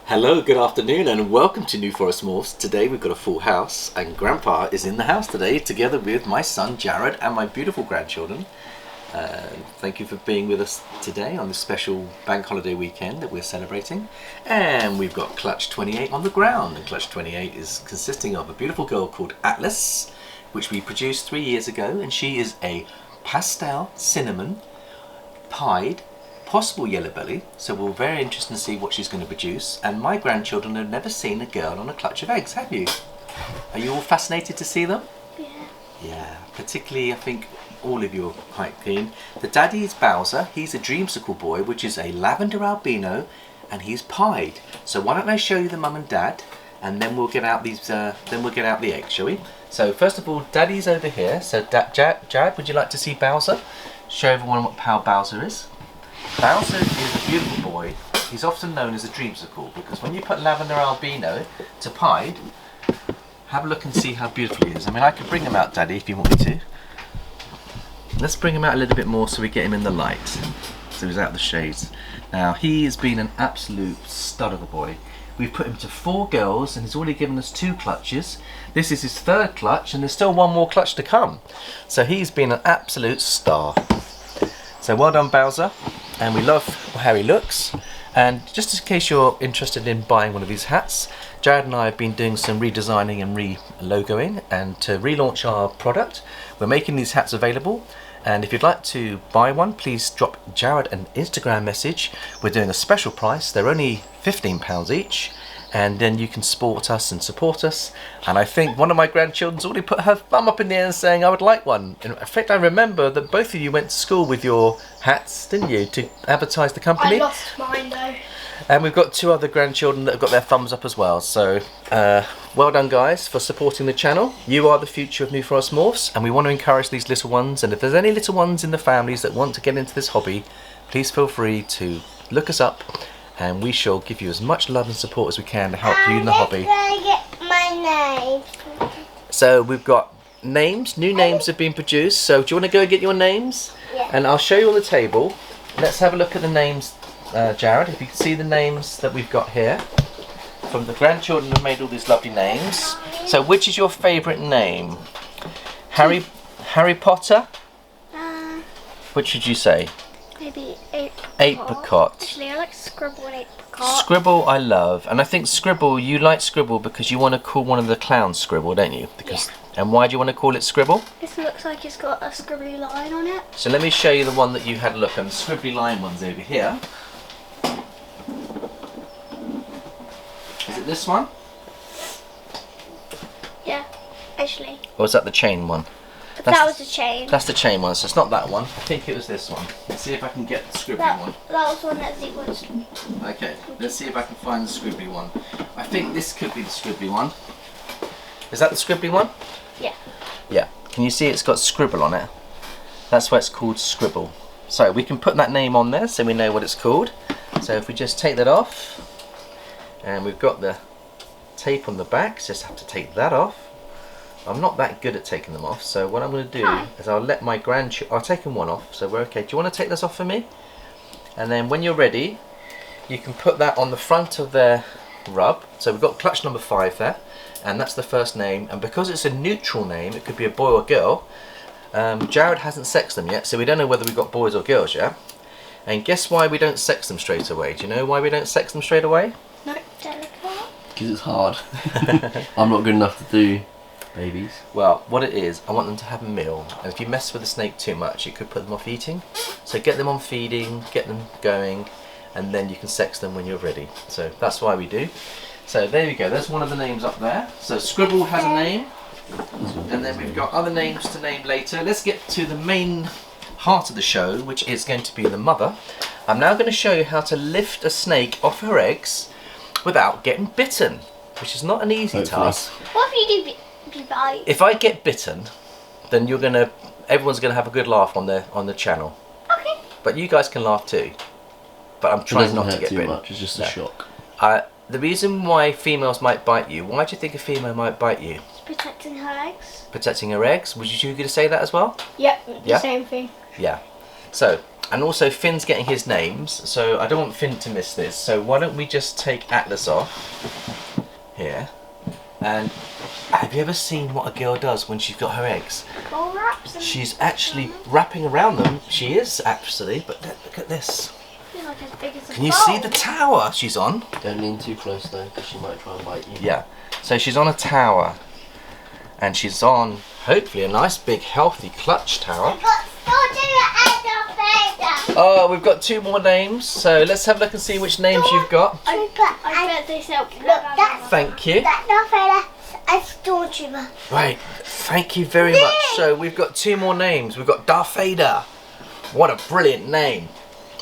Hello, good afternoon, and welcome to New Forest Morphs. Today we've got a full house, and Grandpa is in the house today, together with my son Jared and my beautiful grandchildren. Thank you for being with us today on this special bank holiday weekend that we're celebrating. And we've got Clutch 28 on the ground, and Clutch 28 is consisting of a beautiful girl called Atlas, which we produced 3 years ago, and she is a pastel cinnamon pied possible yellow belly, so we're very interested to see what she's going to produce. And my grandchildren have never seen a girl on a clutch of eggs, have you? Are you all fascinated to see them? Yeah, particularly I think all of you are quite keen. The daddy is Bowser. He's a dreamsicle boy, which is a lavender albino, and he's pied. So why don't I show you the mum and dad, and then we'll get out these then we'll get out the eggs, shall we? So first of all, daddy's over here. So Jared, would you like to see Bowser? Show everyone how Bowser is. Bowser is a beautiful boy. He's often known as a dreamsicle because when you put Lavender Albino to pied, have a look and see how beautiful he is. I mean, I could bring him out, Daddy, if you want me to. Let's bring him out a little bit more so we get him in the light, so he's out of the shades. Now, he has been an absolute stud of a boy. We've put him to 4 girls and he's already given us 2 clutches. This is his 3rd clutch and there's still 1 more clutch to come. So he's been an absolute star. So well done, Bowser. And we love how he looks. And just in case you're interested in buying one of these hats, Jared and I have been doing some redesigning and re-logoing, and to relaunch our product, we're making these hats available. And if you'd like to buy one, please drop Jared an Instagram message. We're doing a special price. They're only £15 each, and then you can support us and support us. And I think one of my grandchildren's already put her thumb up in the air and saying I would like one. In fact, I remember that both of you went to school with your hats, didn't you, to advertise the company? I lost mine though. And we've got 2 other grandchildren that have got their thumbs up as well. So well done, guys, for supporting the channel. You are the future of New Forest Morphs, and we want to encourage these little ones. And if there's any little ones in the families that want to get into this hobby, please feel free to look us up, and we shall give you as much love and support as we can to help you in the hobby. I get my name. So we've got names, new names have been produced. So do you want to go and get your names? Yeah. And I'll show you on the table. Let's have a look at the names, Jared. If you can see the names that we've got here. From the grandchildren have made all these lovely names. So which is your favourite name? Harry Potter? Which should you say? Maybe Apricot. Actually, I like Scribble and Apricot. Scribble I love, and I think Scribble, you like Scribble because you want to call one of the clowns Scribble, don't you? Because, yeah. And why do you want to call it Scribble? This looks like it's got a scribbly line on it. So let me show you the one that you had a look at. The scribbly line one's over here. Is it this one? Yeah, actually. Or is that the chain one? That was the chain. That's the chain one, so it's not that one. I think it was this one. Let's see if I can get the scribbly one. That was one that Zeke was. Okay, let's see if I can find the scribbly one. I think this could be the scribbly one. Is that the scribbly one? Yeah. Yeah. Can you see it's got scribble on it? That's why it's called Scribble. So we can put that name on there so we know what it's called. So if we just take that off, and we've got the tape on the back, just have to take that off. I'm not that good at taking them off, so what I'm going to do is I'll let my I'll take them one off, so we're okay. Do you want to take this off for me? And then when you're ready, you can put that on the front of their rub. So we've got clutch number 5 there, and that's the first name. And because it's a neutral name, it could be a boy or girl. Jared hasn't sexed them yet, so we don't know whether we've got boys or girls yet. And guess why we don't sex them straight away? Do you know why we don't sex them straight away? No, delicate. Because it's hard. I'm not good enough to do babies. Well, what it is, I want them to have a meal, and if you mess with a snake too much, it could put them off eating. So get them on feeding, get them going, and then you can sex them when you're ready. So that's why we do. So there you go, there's one of the names up there. So Scribble has a name, and then we've got other names to name later. Let's get to the main heart of the show, which is going to be the mother. I'm now going to show you how to lift a snake off her eggs without getting bitten, which is not an easy task. What if you do bite? If I get bitten, then everyone's gonna have a good laugh on the channel. Okay. But you guys can laugh too. But I'm trying not to get bitten. Much. It's just a shock. The reason why females might bite you, why do you think a female might bite you? It's protecting her eggs. Protecting her eggs? Was you going to say that as well? Yep, the same thing. Yeah. So, And also Finn's getting his names, so I don't want Finn to miss this. So why don't we just take Atlas off here? And have you ever seen what a girl does when she's got her eggs? Ball wraps and She's actually wrapping around them. She is actually, but look at this. I feel like as big as a Can you bowl. see the tower she's on? Don't lean too close though, because she might try and bite you. Yeah. So she's on a tower. And she's on, hopefully, a nice big healthy clutch tower. Oh, we've got 2 more names. So let's have a look and see which names you've got. I bet they sell. Thank you. A stormtrooper. Right, thank you very much. So we've got 2 more names. We've got Darth Vader. What a brilliant name.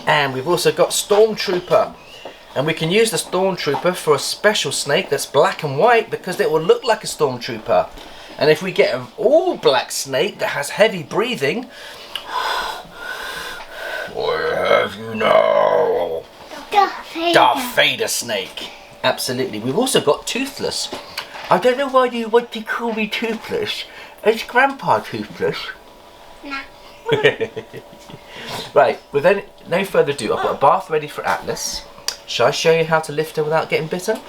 And we've also got Stormtrooper. And we can use the Stormtrooper for a special snake that's black and white because it will look like a Stormtrooper. And if we get an all black snake that has heavy breathing, I have you now. Darth Vader snake. Absolutely. We've also got Toothless. I don't know why you want to call me Toothless. Is Grandpa Toothless? Nah. Right, with no further ado, I've got a bath ready for Atlas. Shall I show you how to lift her without getting bitten?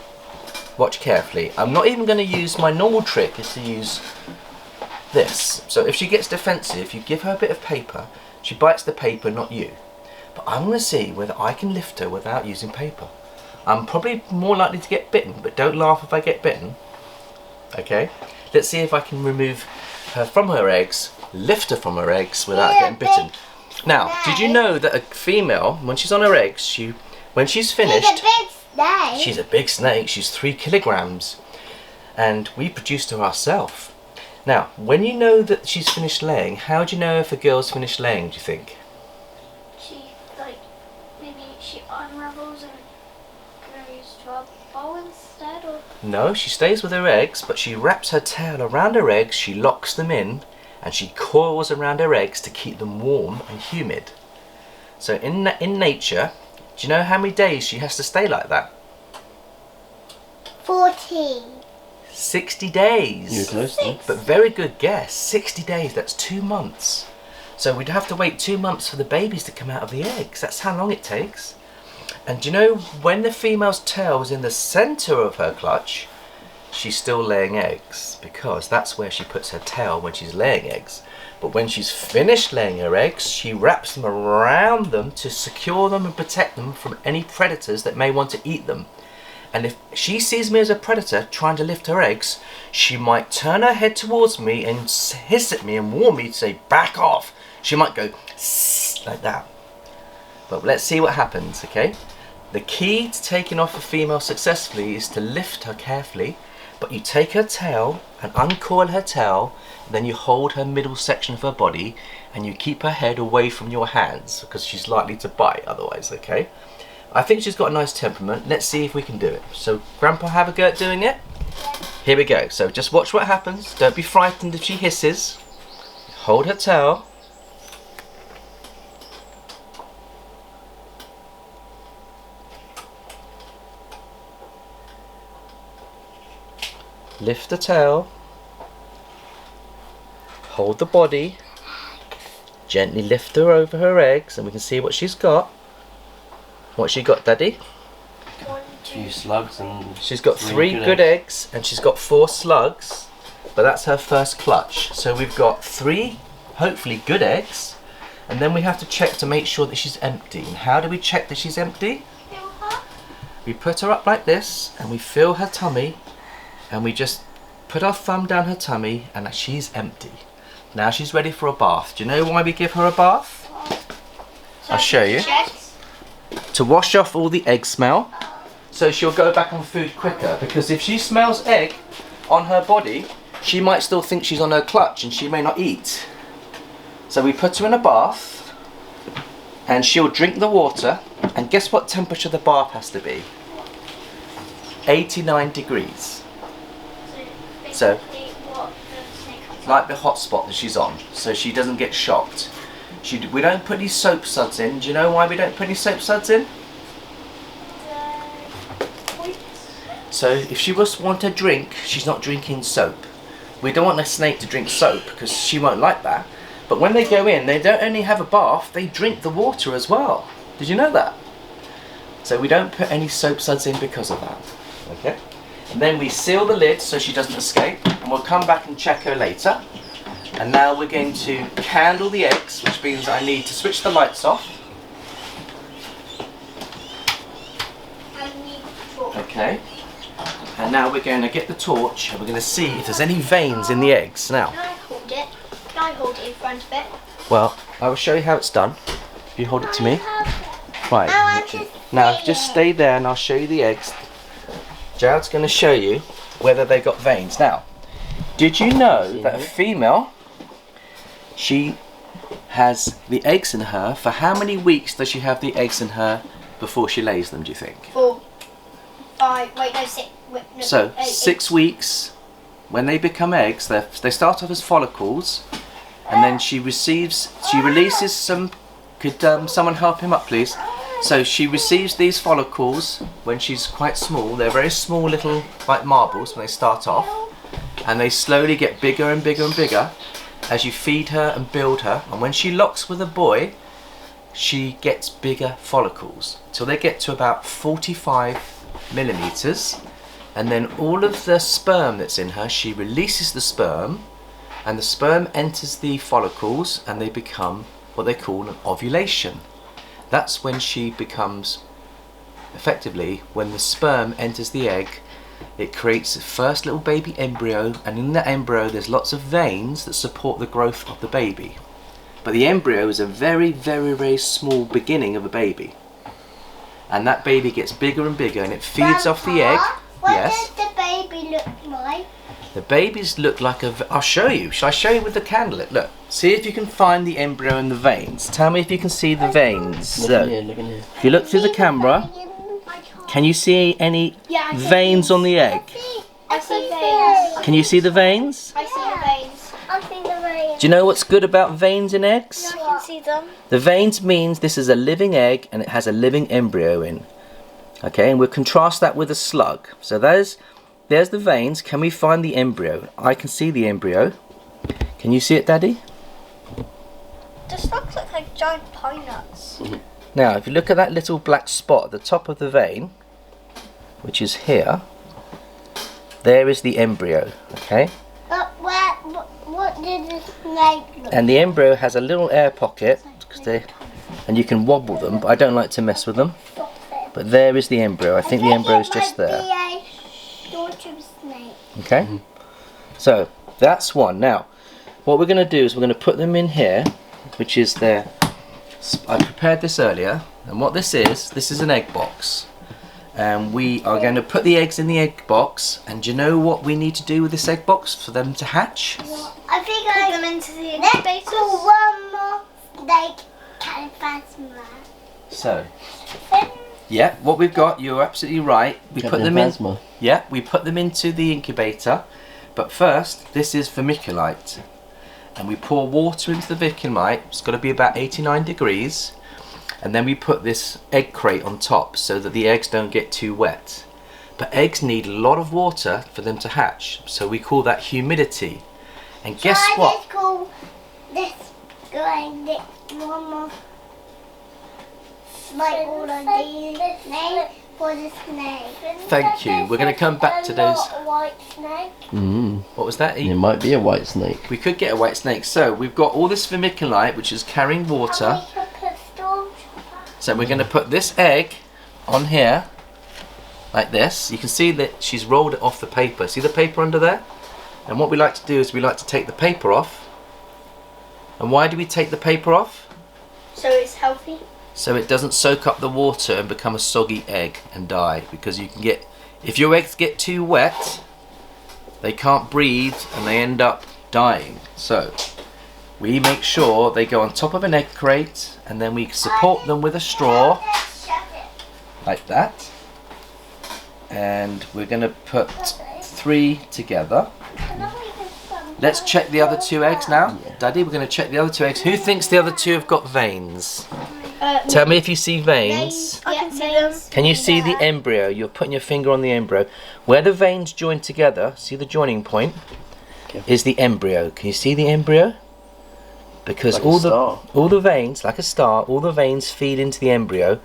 Watch carefully. I'm not even going to use my normal trick, is to use this. So if she gets defensive, you give her a bit of paper. She bites the paper, not you. But I'm going to see whether I can lift her without using paper. I'm probably more likely to get bitten, but don't laugh if I get bitten. Okay? Let's see if I can remove her from her eggs, lift her from her eggs without getting bitten. Now, did you know that a female, when she's on her eggs, when she's finished, she's a big snake, she's 3 kilograms, and we produced her ourselves. Now, when you know that she's finished laying, how do you know if a girl's finished laying, do you think? Maybe she unravels and goes to a bowl instead, or? No, she stays with her eggs, but she wraps her tail around her eggs, she locks them in, and she coils around her eggs to keep them warm and humid. So in nature, do you know how many days she has to stay like that? 14. 60 days. You're close then. But very good guess. 60 days, that's 2 months. So we'd have to wait 2 months for the babies to come out of the eggs. That's how long it takes. And do you know, when the female's tail is in the centre of her clutch, she's still laying eggs, because that's where she puts her tail when she's laying eggs. But when she's finished laying her eggs, she wraps them around them to secure them and protect them from any predators that may want to eat them. And if she sees me as a predator trying to lift her eggs, she might turn her head towards me and hiss at me and warn me to say, back off. She might go like that. But let's see what happens, okay? The key to taking off a female successfully is to lift her carefully, but you take her tail and uncoil her tail, and then you hold her middle section of her body and you keep her head away from your hands because she's likely to bite otherwise, okay? I think she's got a nice temperament. Let's see if we can do it. So, Grandpa, have a go at doing it? Here we go. So just watch what happens. Don't be frightened if she hisses. Hold her tail. Lift the tail. Hold the body. Gently lift her over her eggs and we can see what she's got. What she got, Daddy? A few slugs and She's got 3 good eggs and she's got 4 slugs, but that's her first clutch. So we've got 3 hopefully good eggs, and then we have to check to make sure that she's empty. And how do we check that she's empty? We put her up like this and we feel her tummy and we just put our thumb down her tummy and she's empty. Now she's ready for a bath. Do you know why we give her a bath? I'll show you. To wash off all the egg smell, so she'll go back on food quicker, because if she smells egg on her body, she might still think she's on her clutch and she may not eat. So we put her in a bath and she'll drink the water, and guess what temperature the bath has to be? 89 degrees. So like the hot spot that she's on, so she doesn't get shocked. We don't put any soap suds in. Do you know why we don't put any soap suds in? So if she was want a drink, she's not drinking soap. We don't want a snake to drink soap because she won't like that. But when they go in, they don't only have a bath, they drink the water as well. Did you know that? So we don't put any soap suds in because of that. Okay? And then we seal the lid so she doesn't escape, and we'll come back and check her later. And now we're going to candle the eggs, which means I need to switch the lights off. Okay. And now we're going to get the torch and we're going to see if there's any veins in the eggs. Now. Can I hold it? Can I hold it in front of it? Well, I will show you how it's done. If you hold it to me. Right. Now just stay there and I'll show you the eggs. Jared's going to show you whether they've got veins. Now, did you know that a female, she has the eggs in her, for how many weeks does she have the eggs in her before she lays them, do you think? 4, 5, wait, no, 6. Wait, no, So, 8, 6 weeks, when they become eggs, they start off as follicles, and then she releases some, could someone help him up please? So she receives these follicles when she's quite small. They're very small little, like marbles when they start off, and they slowly get bigger and bigger and bigger as you feed her and build her, and when she locks with a boy, she gets bigger follicles till they get to about 45 millimeters, and then all of the sperm that's in her, she releases the sperm, and the sperm enters the follicles and they become what they call an ovulation. That's when she becomes, effectively, when the sperm enters the egg, it creates the first little baby embryo, and in the embryo there's lots of veins that support the growth of the baby. But the embryo is a very, very, very small beginning of a baby. And that baby gets bigger and bigger and it feeds off the egg. Yes? What does the baby look like? The babies look like I'll show you. Shall I show you with the candle? Look. See if you can find the embryo and the veins. Tell me if you can see the veins. Look in here, look in here. If you look through the camera, can you see any veins on the egg? I see veins. Can you see the veins? I see the veins. I see the veins. Do you know what's good about veins in eggs? I can see them. The veins means this is a living egg and it has a living embryo in. Okay, and we'll contrast that with a slug. So there's the veins. Can we find the embryo? I can see the embryo. Can you see it, Daddy? The slugs look like giant pine nuts. Now, if you look at that little black spot at the top of the vein, which is here, there is the embryo, okay? But what did the snake look? And the embryo has a little air pocket, and you can wobble them, but I don't like to mess with them. But there is the embryo. I think the embryo is just there. Okay? So, that's one. Now, what we're going to do is we're going to put them in here, which is their... I prepared this earlier, and what this is an egg box. And we are going to put the eggs in the egg box, and do you know what we need to do with this egg box for them to hatch? I think I put them into the incubator. One more snake can phasma. So, yeah, what we've got, you're absolutely right. We put them in. Yeah, we put them into the incubator. But first, this is vermiculite. And we pour water into the vermiculite. It's got to be about 89 degrees. And then we put this egg crate on top so that the eggs don't get too wet. But eggs need a lot of water for them to hatch. So we call that humidity. And guess what? I call this going this one more. Like all of these snakes for the snake. Thank you. We're going to come back to those. A white snake. What was that? It might be a white snake. We could get a white snake. So we've got all this vermiculite, which is carrying water. So we're going to put this egg on here, like this. You can see that she's rolled it off the paper. See the paper under there? And what we like to do is we like to take the paper off. And why do we take the paper off? So it's healthy? So it doesn't soak up the water and become a soggy egg and die. Because you can get, if your eggs get too wet, they can't breathe and they end up dying. So we make sure they go on top of an egg crate, and then we support them with a straw, like that. And we're going to put 3 together. Let's check the other 2 eggs now. Daddy, we're going to check the other 2 eggs. Who thinks the other 2 have got veins? Tell me if you see veins. I can see them. Can you see the embryo? You're putting your finger on the embryo. Where the veins join together, see the joining point, is the embryo. Can you see the embryo? because Like a all star. the veins, like a star, all the veins feed into the embryo,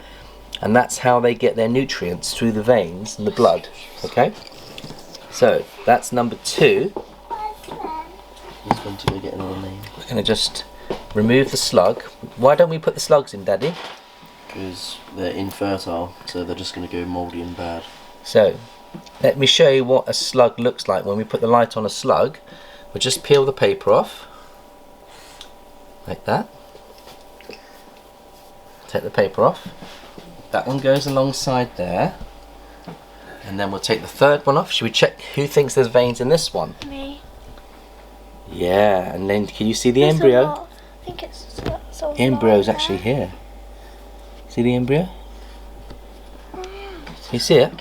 and that's how they get their nutrients, through the veins and the blood. Okay, so that's number 2. He's going to go get another name. We're going to just remove the slug. Why don't we put the slugs in, Daddy? Because they're infertile, so they're just going to go mouldy and bad. So let me show you what a slug looks like when we put the light on a slug. We'll just peel the paper off like that. Take the paper off. That one goes alongside there, and then we'll take the third one off. Should we check who thinks there's veins in this one? Me. Yeah, and then can you see the There's a embryo? lot. I think it's a The embryo's lot actually there. here. See the embryo? You see it?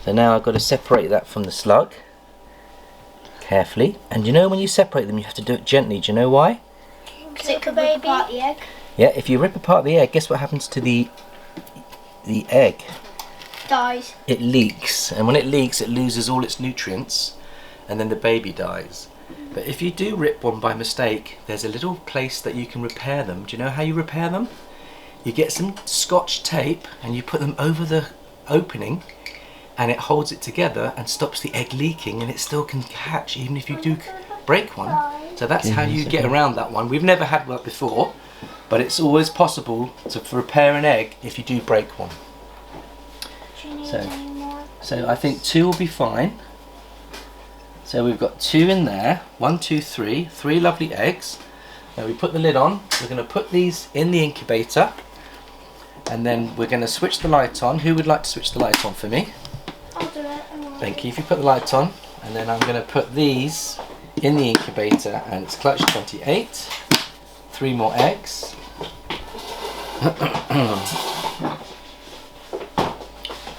So now I've got to separate that from the slug carefully. And you know, when you separate them, you have to do it gently. Do you know why? Because it could rip apart the egg. Yeah, if you rip apart the egg, guess what happens to the egg? Dies. It leaks, and when it leaks, it loses all its nutrients, and then the baby dies. But if you do rip one by mistake, there's a little place that you can repair them. Do you know how you repair them? You get some Scotch tape and you put them over the opening, and it holds it together and stops the egg leaking, and it still can hatch even if you do break one. So that's how you get around that one. We've never had one before, but it's always possible to repair an egg if you do break one. Do you need So- any more? So I think 2 will be fine. So we've got 2 in there. 1, 2, 3. 3 lovely eggs. Now we put the lid on. We're going to put these in the incubator, and then we're going to switch the light on. Who would like to switch the light on for me? I'll do it. Thank you. If you put the light on, and then I'm going to put these in the incubator, and it's clutch 28. 3 more eggs.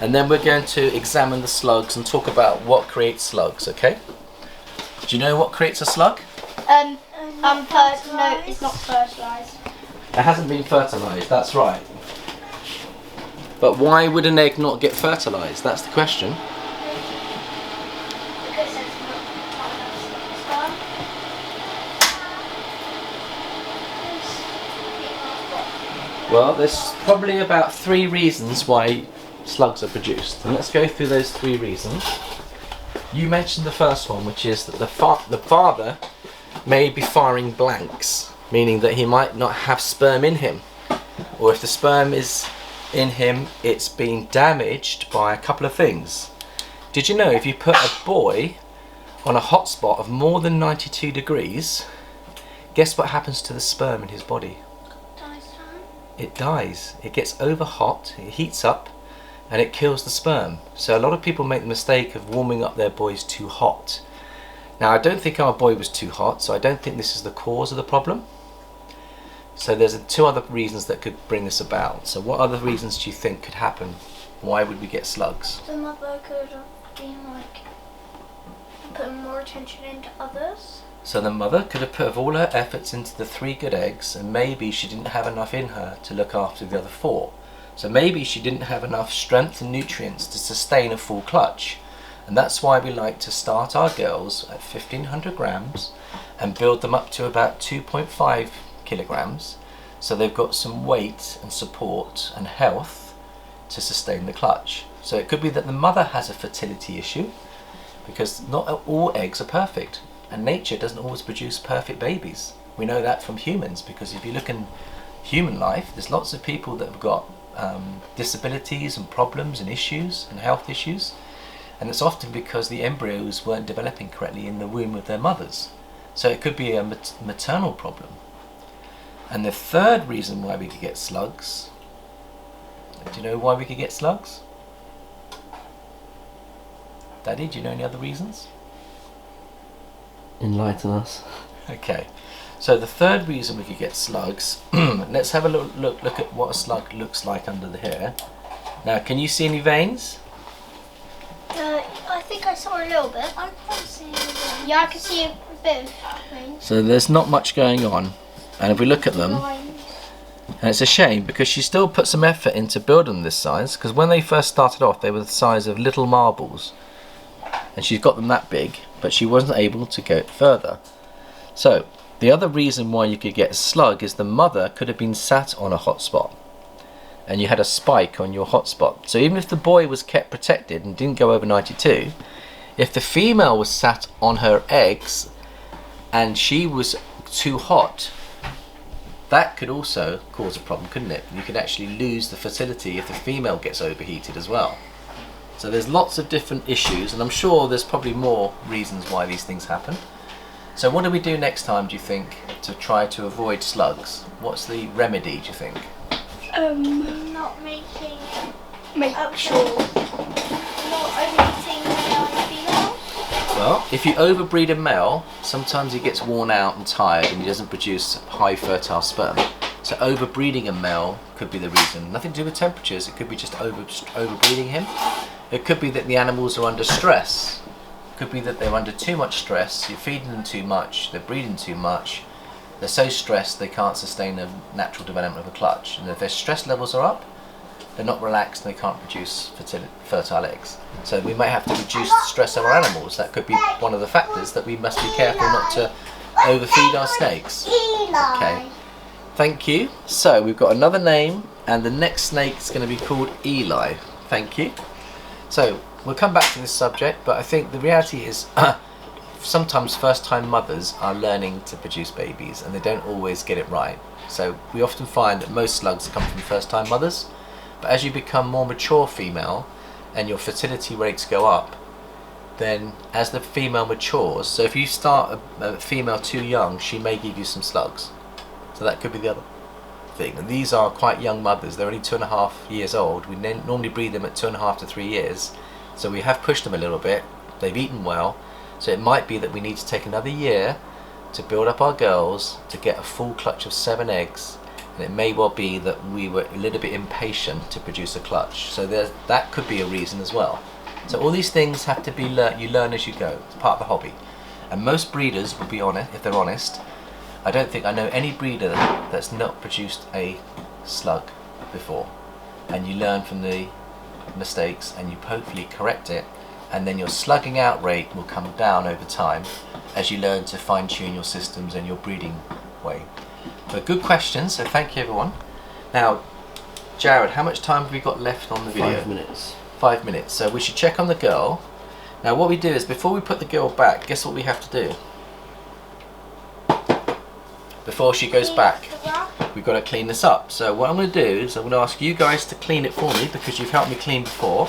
And then we're going to examine the slugs and talk about what creates slugs, okay? Do you know what creates a slug? No, it's not fertilised. It hasn't been fertilised, that's right. But why would an egg not get fertilised? That's the question. Because it's not enough sperm. Well, there's probably about 3 reasons why slugs are produced. And let's go through those 3 reasons. You mentioned the first one, which is that the father may be firing blanks, meaning that he might not have sperm in him. Or if the sperm is in him, it's been damaged by a couple of things. Did you know if you put a boy on a hot spot of more than 92 degrees, guess what happens to the sperm in his body? It dies. It gets over hot, it heats up, and it kills the sperm. So a lot of people make the mistake of warming up their boys too hot. Now I don't think our boy was too hot, so I don't think this is the cause of the problem. So there's 2 other reasons that could bring this about. So what other reasons do you think could happen? Why would we get slugs? The mother could have been putting more attention into others. So the mother could have put all her efforts into the 3 good eggs, and maybe she didn't have enough in her to look after the other 4. So maybe she didn't have enough strength and nutrients to sustain a full clutch. And that's why we like to start our girls at 1500 grams and build them up to about 2.5 kilograms, so they've got some weight and support and health to sustain the clutch. So it could be that the mother has a fertility issue, because not all eggs are perfect, and nature doesn't always produce perfect babies. We know that from humans, because if you look in human life, there's lots of people that have got disabilities and problems and issues and health issues, and it's often because the embryos weren't developing correctly in the womb of their mothers. So it could be a maternal problem. And the third reason why we could get slugs, do you know why we could get slugs? Daddy, do you know any other reasons? Enlighten us. Okay, so the third reason we could get slugs, let's have a look at what a slug looks like under the hair. Now, can you see any veins? I think I saw a little bit. I can't see anything. Yeah, I can see a bit of veins. So there's not much going on, and if we look at them, and it's a shame because she still put some effort into building them this size, because when they first started off they were the size of little marbles, and she's got them that big, but she wasn't able to go further. So The other reason why you could get a slug is the mother could have been sat on a hot spot and you had a spike on your hot spot. So even if the boy was kept protected and didn't go over 92, if the female was sat on her eggs and she was too hot, that could also cause a problem, couldn't it? You could actually lose the fertility if the female gets overheated as well. So there's lots of different issues, and I'm sure there's probably more reasons why these things happen. So what do we do next time, do you think, to try to avoid slugs? What's the remedy, do you think? Not making. Make sure. Not overeating male and female. Well, if you overbreed a male, sometimes he gets worn out and tired and he doesn't produce high fertile sperm. So overbreeding a male could be the reason. Nothing to do with temperatures, it could be just overbreeding him. It could be that the animals are under stress. It could be that they're under too much stress, you're feeding them too much, they're breeding too much. They're so stressed they can't sustain the natural development of a clutch. And if their stress levels are up, they're not relaxed and they can't produce fertile eggs. So we may have to reduce the stress of our animals. That could be one of the factors that we must be careful not to overfeed our snakes. Okay, thank you. So we've got another name and the next snake is going to be called Eli. Thank you. So we'll come back to this subject, but I think the reality is sometimes first-time mothers are learning to produce babies and they don't always get it right. So we often find that most slugs come from first-time mothers, but as you become more mature female and your fertility rates go up, then as the female matures, so if you start a female too young, she may give you some slugs. So that could be the other thing. And these are quite young mothers, they're only 2.5 years old. We normally breed them at 2.5 to 3 years. So we have pushed them a little bit, they've eaten well, so it might be that we need to take another year to build up our girls to get a full clutch of 7 eggs, and it may well be that we were a little bit impatient to produce a clutch. So that could be a reason as well. So all these things have to be you learn as you go. It's part of the hobby. And most breeders will be honest, if they're honest. I don't think I know any breeder that's not produced a slug before. And you learn from the mistakes and you hopefully correct it, and then your slugging out rate will come down over time as you learn to fine-tune your systems and your breeding way. But good questions, so thank you everyone. Now, Jared, how much time have we got left on the video? 5 minutes. 5 minutes, so we should check on the girl. Now what we do is, before we put the girl back, guess what we have to do? Before she goes back, we've got to clean this up. So what I'm going to do is I'm going to ask you guys to clean it for me, because you've helped me clean before.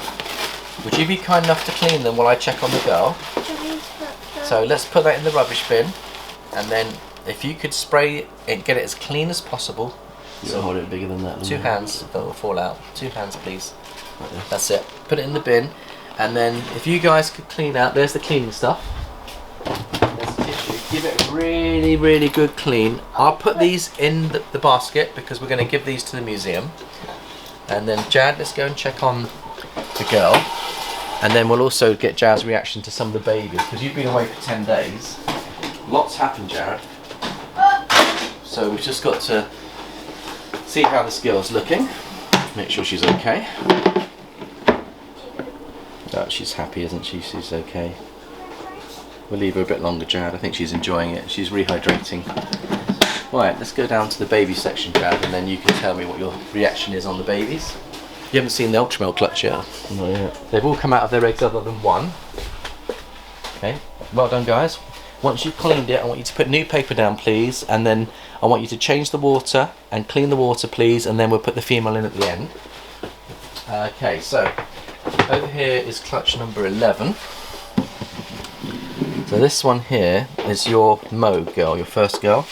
Would you be kind enough to clean them while I check on the girl? So let's put that in the rubbish bin, and then if you could spray it and get it as clean as possible. So hold it bigger than that. 2 hands, that will fall out. 2 hands please. Right there. That's it. Put it in the bin, and then if you guys could clean out, there's the cleaning stuff. There's the tissue. Give it a really, really good clean. I'll put these in the basket because we're going to give these to the museum. And then Jad, let's go and check on the girl. And then we'll also get Jad's reaction to some of the babies, because you've been away for 10 days. Lots happened, Jared. So we've just got to see how this girl's looking. Make sure she's okay. Oh, she's happy, isn't she? She's okay. We'll leave her a bit longer, Jad. I think she's enjoying it. She's rehydrating. Right, let's go down to the baby section, Jad, and then you can tell me what your reaction is on the babies. You haven't seen the Ultramel clutch yet? Not yet. They've all come out of their eggs other than one. Okay, well done guys. Once you've cleaned it, I want you to put new paper down please, and then I want you to change the water and clean the water please, and then we'll put the female in at the end. Okay, so over here is clutch number 11. So this one here is your Mo girl, your first girl,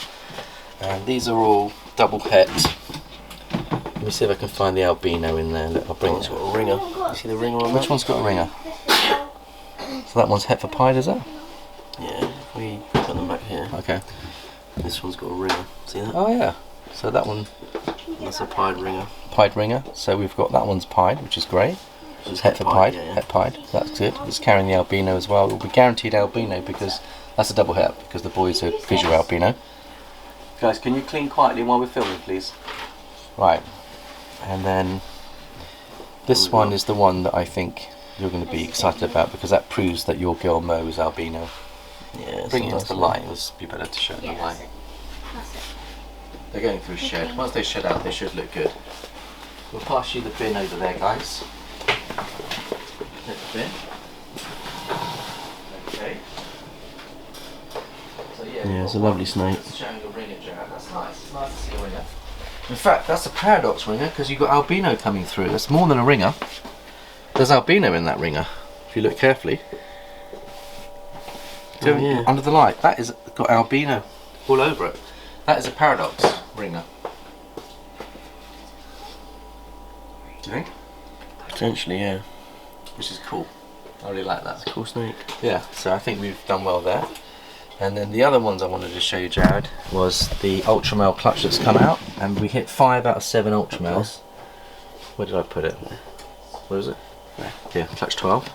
and these are all double het. Let me see if I can find the albino in there. Look, I'll bring it. It's got a ringer. You see the ringer on that? Which one's got a ringer? So that one's het for pied, is it? Yeah, if we put them back here. Okay. This one's got a ringer. See that? Oh yeah. So that one, That's a pied ringer. pied ringer. So we've got that one's pied, which is great. It's het for pied. Yeah, yeah. Het pied. That's good. It's carrying the albino as well. We'll be guaranteed albino because that's a double het, because the boys are visual albino. Guys, can you clean quietly while we're filming, please? Right. And then this one is the one that I think you're going to be excited about, because that proves that your girl Mo is albino. Yeah. Bring it into the light. It would be better to show in the light. That's it. They're going through shed. Once they shed out, they should look good. We'll pass you the bin over there, guys. Take the bin. Okay. So Yeah, it's a lovely snake. It's showing a ringer, Jared. That's nice. It's nice to see a ringer. In fact, that's a paradox ringer because you've got albino coming through. That's more than a ringer. There's albino in that ringer. If you look carefully. Oh, yeah. Under the light, that is got albino all over it. That is a paradox ringer. Do you think? Potentially, yeah. Which is cool. I really like that. Cool snake. Yeah, so I think we've done well there. And then the other ones I wanted to show you, Jared, was the ultra male clutch that's come out, and we hit 5 out of 7 ultra males. Where did I put it? Where is it? Yeah, clutch 12.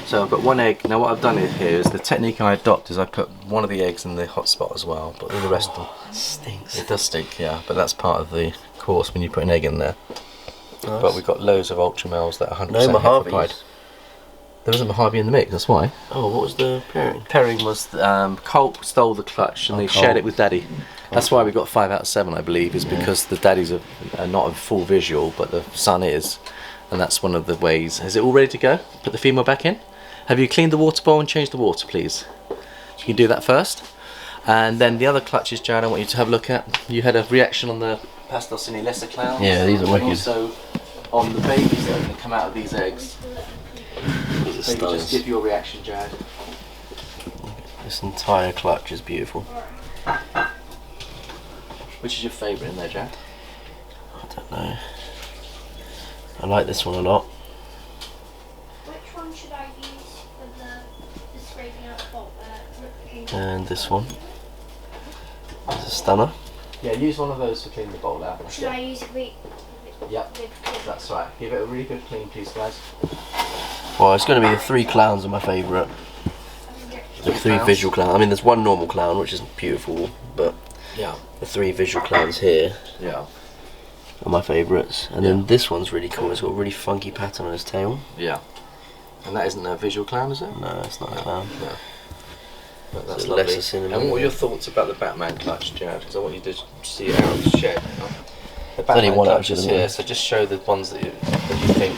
So I've got 1 egg. Now what I've done here is the technique I adopt is I put one of the eggs in the hot spot as well, but all the rest of them. It stinks. It does stink, yeah, but that's part of the course when you put an egg in there. Nice. But we've got loads of ultra males that are 100% No Mojaves. heiferpied. There was a Mojave in the mix, that's why. Oh, what was the pairing? Pairing was Colt stole the clutch and they shared it with Daddy. That's why we got 5 out of 7, I believe, is because the daddies are not a full visual, but the son is, and that's one of the ways. Is it all ready to go? Put the female back in. Have you cleaned the water bowl and changed the water, please? You can do that first, and then the other clutches, Jared, I want you to have a look at. You had a reaction on the Pastel Cinny lesser clowns. Yeah, these are wicked. And also on the babies that are going to come out of these eggs. These are Maybe stunners. just give your reaction, Jared. This entire clutch is beautiful. Which is your favourite in there, Jared? I don't know. I like this one a lot. Which one should I use for the scraping out bolt? And this one. It's a stunner. Yeah, use one of those to clean the bowl out. Should I use it Yep, that's right. Give it a really good clean, please, guys. Well, it's going to be the 3 clowns are my favourite. The 3 visual clowns. I mean, there's 1 normal clown, which is beautiful, but Yeah. the 3 visual clowns here Yeah. are my favourites. And then this one's really cool. It's got a really funky pattern on his tail. Yeah. And that isn't a visual clown, is it? No, it's not a clown. No. But that's It's a lovely. lesser cinnamon. And what are your thoughts about the Batman clutch, Jared? Because I want you to see it out of the shed. The only Batman one clutch out, is isn't it? here, so just show the ones that you think.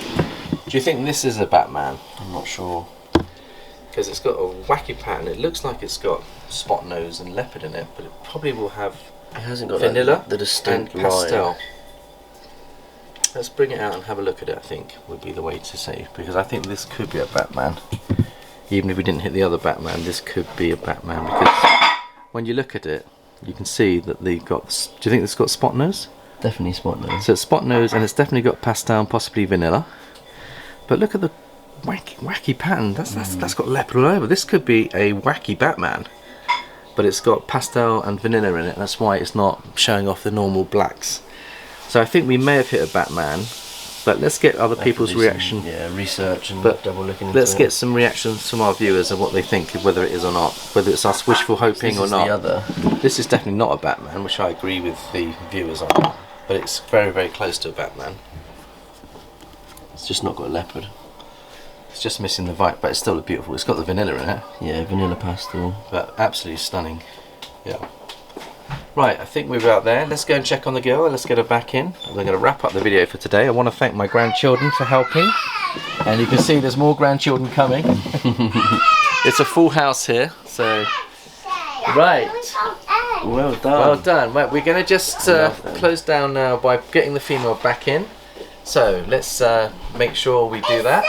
Do you think this is a Batman? I'm not sure. Because it's got a wacky pattern. It looks like it's got spot nose and leopard in it, but it probably will have It hasn't got vanilla the distinct and line. pastel. Let's bring it out and have a look at it, I think, would be the way to say. Because I think this could be a Batman. Even if we didn't hit the other Batman, this could be a Batman. Because when you look at it, you can see that they've got... Do you think it's got spot nose? Definitely spot nose. So it's spot nose and it's definitely got pastel and possibly vanilla. But look at the wacky pattern. That's got leopard all over. This could be a wacky Batman. But it's got pastel and vanilla in it, and that's why it's not showing off the normal blacks. So I think we may have hit a Batman, but let's get other people's reaction. Yeah, research and But double looking into let's it. get some reactions from our viewers of what they think of whether it is or not, whether it's us wishful hoping This or is not. the other. This is definitely not a Batman, which I agree with the viewers on, but it's very, very close to a Batman. It's just not got leopard. It's just missing the vibe, but it's still beautiful. It's got the vanilla in it, Yeah, vanilla pastel. but absolutely stunning. Yeah. Right, I think we're out there. Let's go and check on the girl. Let's get her back in. We're going to wrap up the video for today. I want to thank my grandchildren for helping. And you can see there's more grandchildren coming. It's a full house here, so... Right. Well done. Well done. Right, we're going to just close down now by getting the female back in. So let's make sure we do that.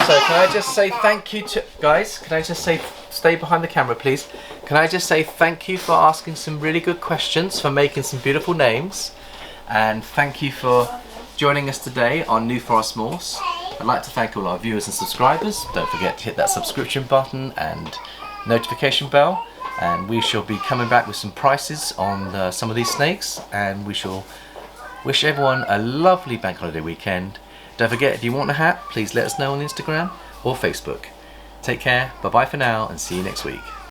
So can I just say thank you to... Guys, can I just say... Stay behind the camera, please. Can I just say thank you for asking some really good questions, for making some beautiful names, and thank you for joining us today on New Forest Morphs. I'd like to thank all our viewers and subscribers. Don't forget to hit that subscription button and notification bell, and we shall be coming back with some prices on some of these snakes, and we shall wish everyone a lovely bank holiday weekend. Don't forget, if you want a hat, please let us know on Instagram or Facebook. Take care, bye bye for now, and see you next week.